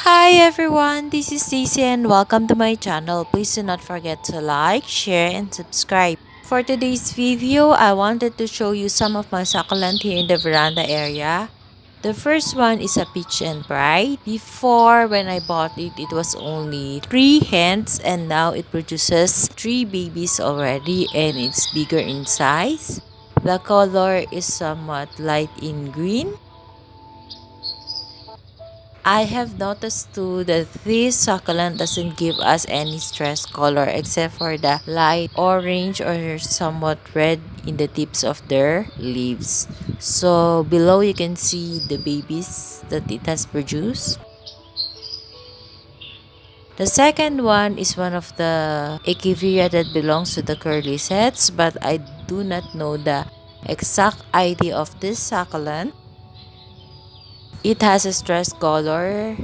Hi everyone, this is Stacy and welcome to my channel. Please do not forget to like, share, and subscribe. For today's video, I wanted to show you some of my succulent here in the veranda area. The first one is a peach and pride. Before, when I bought it, it was only 3 hens and now it produces 3 babies already and it's bigger in size. The color is somewhat light in green. I have noticed too that this succulent doesn't give us any stress color except for the light orange or somewhat red in the tips of their leaves. So below you can see the babies that it has produced. The second one is one of the Echeveria that belongs to the curly sets, but I do not know the exact ID of this succulent. It has a stress color.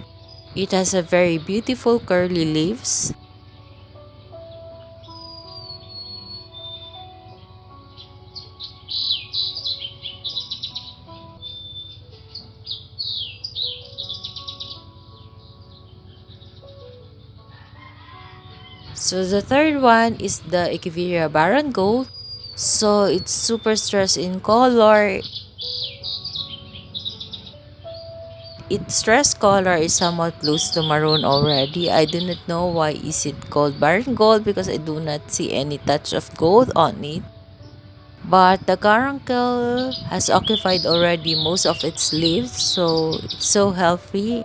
It has a very beautiful curly leaves. So the third one is the Echeveria Baron Gold. So it's super stressed in color. Its stress color is somewhat close to maroon already. I do not know why is it called Baron Gold because I do not see any touch of gold on it. But the caruncle has occupied already most of its leaves, so it's so healthy.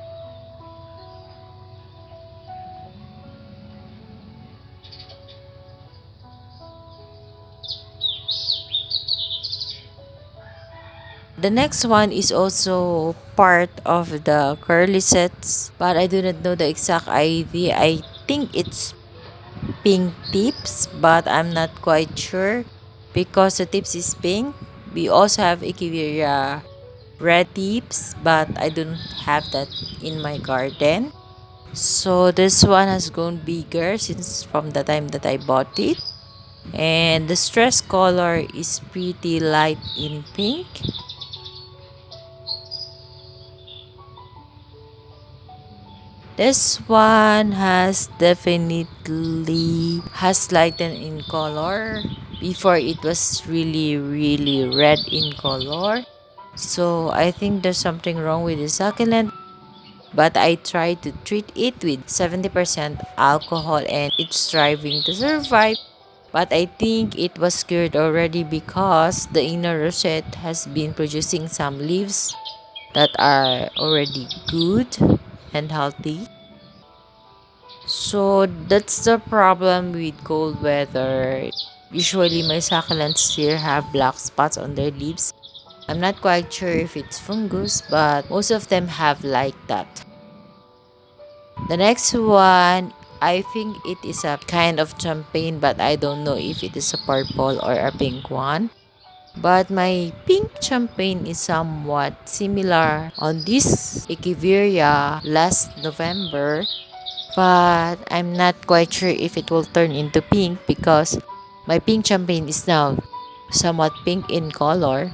The next one is also part of the curly sets, but I do not know the exact ID. I think it's pink tips, but I'm not quite sure because the tips is pink. We also have Echeveria red tips, but I don't have that in my garden. So this one has grown bigger since from the time that I bought it. And the stress color is pretty light in pink. This one has definitely has lightened in color. Before it was really red in color. So I think there's something wrong with the succulent. But I tried to treat it with 70% alcohol and it's striving to survive. But I think it was cured already because the inner rosette has been producing some leaves that are already good and healthy. So that's the problem with cold weather. Usually my succulents still have black spots on their leaves. I'm not quite sure if it's fungus, but most of them have like that. The next one, I think it is a kind of champagne, but I don't know if it is a purple or a pink one. But my pink champagne is somewhat similar on this Echeveria last November. But I'm not quite sure if it will turn into pink because my pink champagne is now somewhat pink in color.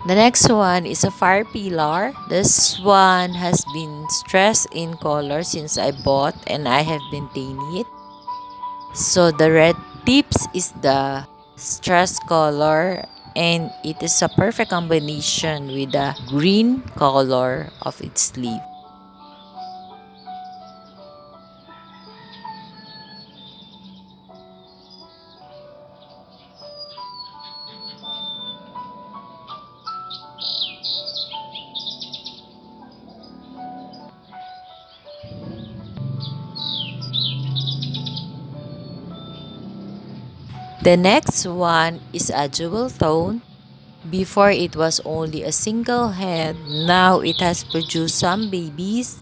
The next one is a fire pillar. This one has been stressed in color since I bought and I have maintained it. So the red tips is the stress color and it is a perfect combination with the green color of its leaf. The next one is a jewel tone. Before it was only a single head, now it has produced some babies.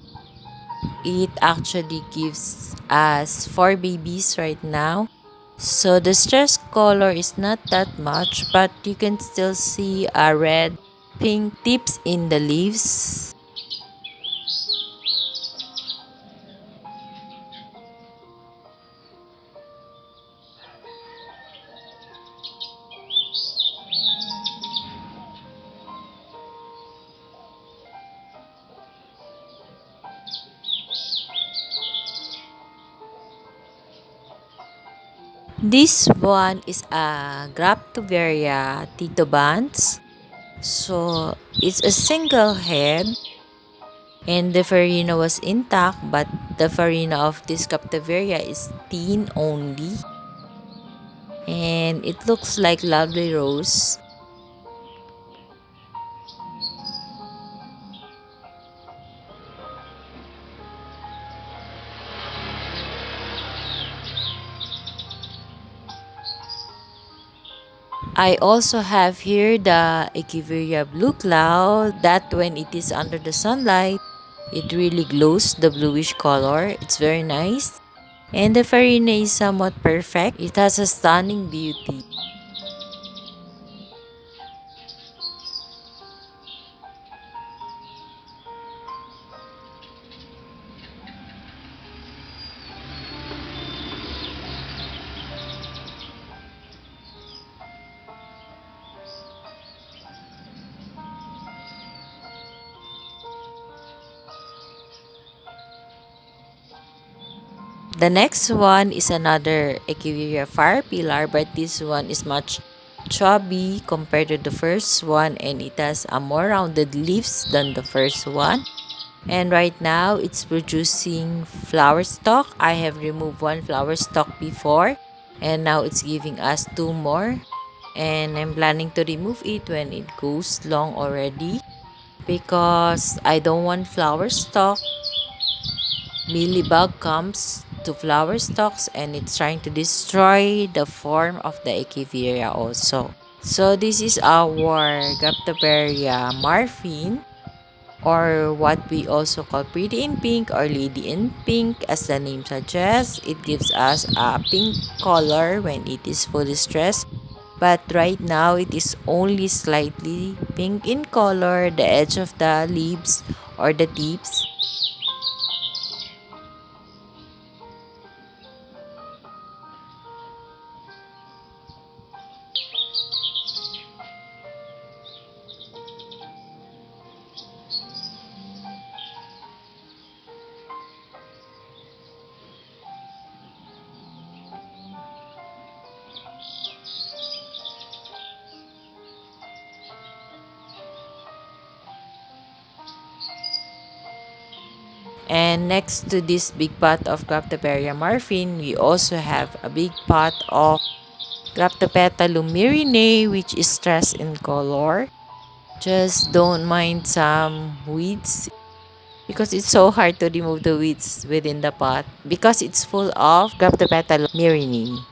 It actually gives us 4 babies right now. So the stress color is not that much, but you can still see a red, pink tips in the leaves. This one is a Graptoveria titubans. So it's a single head and the farina was intact, but the farina of this Graptoveria is thin only and it looks like lovely rose. I also have here the Echeveria blue cloud that when it is under the sunlight, it really glows the bluish color. It's very nice. And the farina is somewhat perfect. It has a stunning beauty. The next one is another Echeveria fire pillar, but this one is much chubby compared to the first one and it has a more rounded leaves than the first one. And right now it's producing flower stalk. I have removed one flower stalk before and now it's giving us two more. And I'm planning to remove it when it goes long already because I don't want flower stalk. Mealybug comes to flower stalks and it's trying to destroy the form of the Echeveria also. So this is our Graptoperia marfin, or what we also call pretty in pink or lady in pink. As the name suggests, it gives us a pink color when it is fully stressed, but right now it is only slightly pink in color, the edge of the leaves or the tips. And next to this big pot of Graptoperia marfin, we also have a big pot of Graptopetalum myrinae, which is stressed in color. Just don't mind some weeds because it's so hard to remove the weeds within the pot because it's full of Graptopetalum myrinae.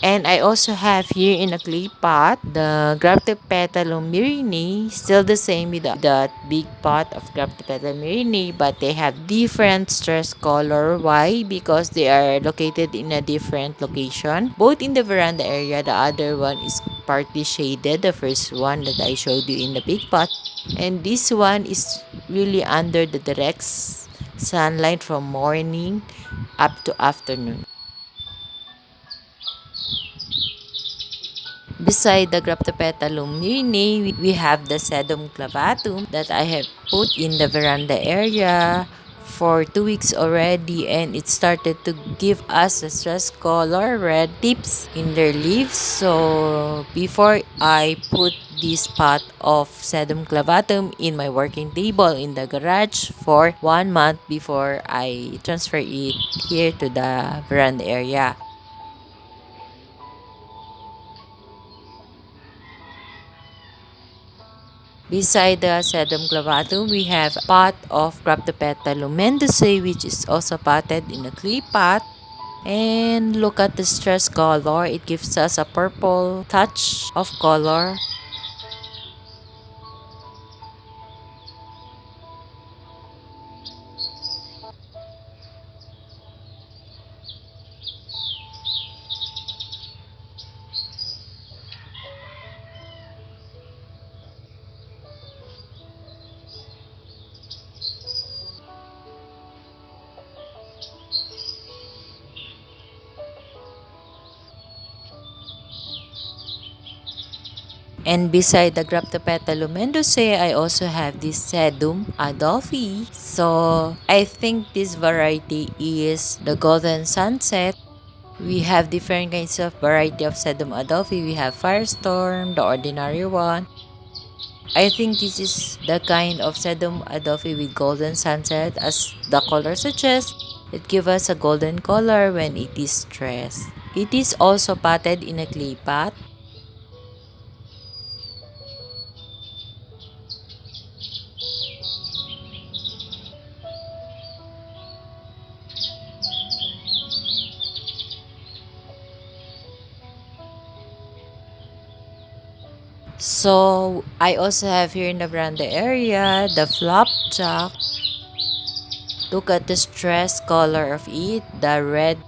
And I also have here in a clay pot the Graptopetalum myrinae, still the same with that big pot of Graptopetalum myrinae, but they have different stress color. Why? Because they are located in a different location. Both in the veranda area, the other one is partly shaded, the first one that I showed you in the big pot. And this one is really under the direct sunlight from morning up to afternoon. Beside the Graptopetalum myrinae, we have the Sedum clavatum that I have put in the veranda area for 2 weeks already, and it started to give us a stress color red tips in their leaves. So before I put this pot of Sedum clavatum in my working table in the garage for 1 month before I transfer it here to the veranda area. Beside the sedum clavatum, we have a pot of Graptopetalum mendozae, which is also potted in a clay pot. And look at the stress color. It gives us a purple touch of color. And beside the Graptopetalo mendozae, I also have this Sedum Adolphi. So I think this variety is the Golden Sunset. We have different kinds of variety of Sedum Adolphi. We have Firestorm, the ordinary one. I think this is the kind of Sedum Adolphi with golden sunset as the color suggests. It gives us a golden color when it is stressed. It is also potted in a clay pot. So I also have here in the veranda area the flapjack. Look at the stress color of it, the red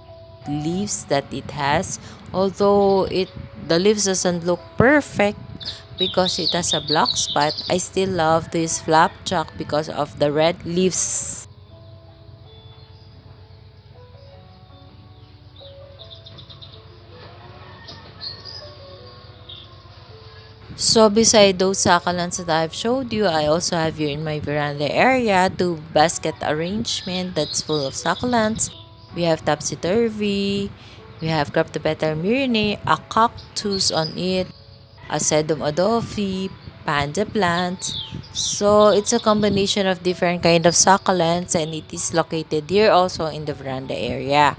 leaves that it has. Although the leaves doesn't look perfect because it has a black spot, I still love this flapjack because of the red leaves. So beside those succulents that I've showed you, I also have here in my veranda area two basket arrangement that's full of succulents. We have topsy-turvy, we have Cryptopetal myrinae, a cactus on it, a sedum adolphi, panda plant. So it's a combination of different kind of succulents and it is located here also in the veranda area.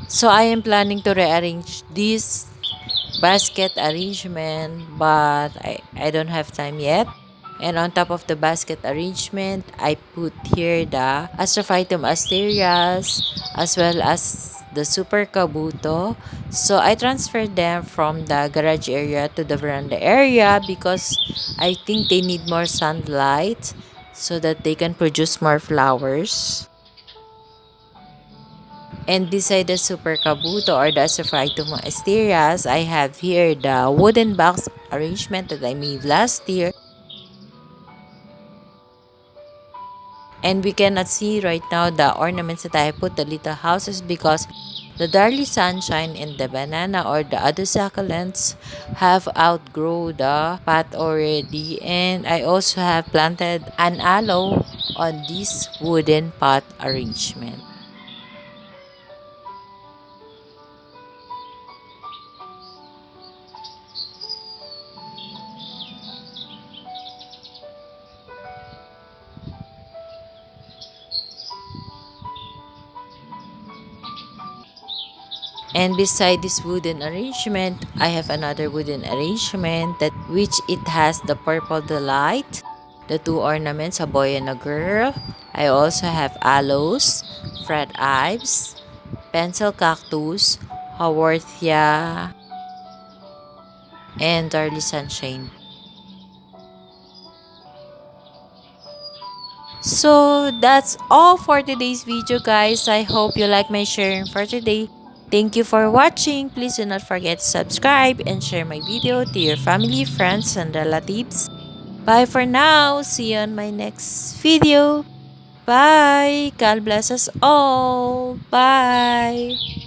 So I am planning to rearrange this basket arrangement but I don't have time yet. And on top of the basket arrangement, I put here the Astrophytum asterias as well as the Super Kabuto. So I transferred them from the garage area to the veranda area because I think they need more sunlight so that they can produce more flowers. And beside the Super Kabuto or the Astrophytum asterias, I have here the wooden box arrangement that I made last year. And we cannot see right now the ornaments that I put the little houses because the Darly Sunshine and the banana or the other succulents have outgrown the pot already. And I also have planted an aloe on this wooden pot arrangement. And beside this wooden arrangement, I have another wooden arrangement that which it has the purple delight, the two ornaments, a boy and a girl. I also have aloes, fred ives, pencil cactus, haworthia, and darly sunshine. So that's all for today's video, guys. I hope you like my sharing for today. Thank you for watching. Please do not forget to subscribe and share my video to your family, friends, and relatives. Bye for now. See you on my next video. Bye. God bless us all. Bye.